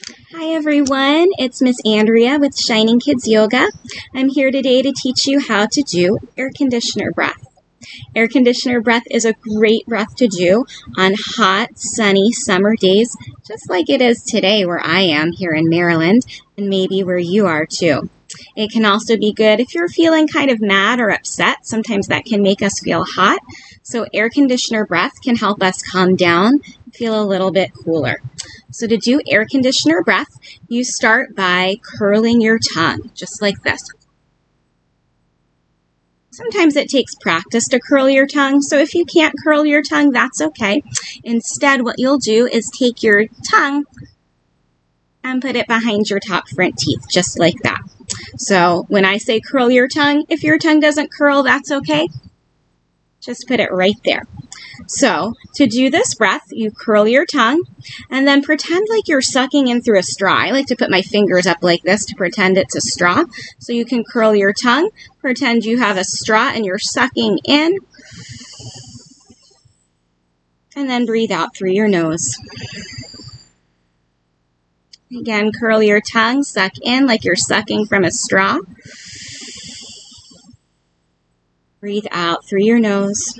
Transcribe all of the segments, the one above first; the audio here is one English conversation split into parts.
Hi everyone, it's Miss Andrea with Shining Kids Yoga. I'm here today to teach you how to do air conditioner breath. Air conditioner breath is a great breath to do on hot, sunny summer days, just like it is today where I am here in Maryland, and maybe where you are too. It can also be good if you're feeling kind of mad or upset. Sometimes that can make us feel hot. So air conditioner breath can help us calm down, feel a little bit cooler. So to do air conditioner breath, you start by curling your tongue, just like this. Sometimes it takes practice to curl your tongue, so if you can't curl your tongue, that's okay. Instead, what you'll do is take your tongue and put it behind your top front teeth, just like that. So when I say curl your tongue, if your tongue doesn't curl, that's okay. Just put it right there. So to do this breath, you curl your tongue and then pretend like you're sucking in through a straw. I like to put my fingers up like this to pretend it's a straw. So you can curl your tongue, pretend you have a straw and you're sucking in, and then breathe out through your nose. Again, curl your tongue, suck in like you're sucking from a straw. Breathe out through your nose.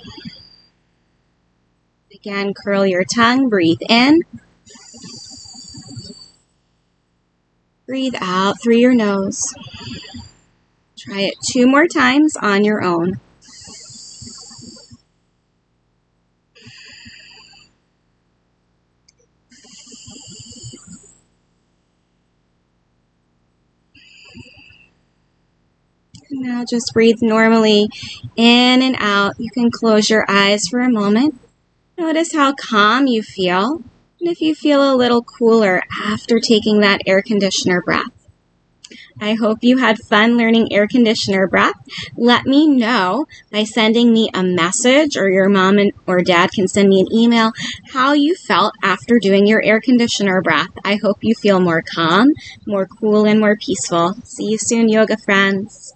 Again, curl your tongue, breathe in. Breathe out through your nose. Try it 2 more times on your own. Now just breathe normally in and out. You can close your eyes for a moment. Notice how calm you feel, and if you feel a little cooler after taking that air conditioner breath. I hope you had fun learning air conditioner breath. Let me know by sending me a message, or your mom or dad can send me an email, how you felt after doing your air conditioner breath. I hope you feel more calm, more cool, and more peaceful. See you soon, yoga friends.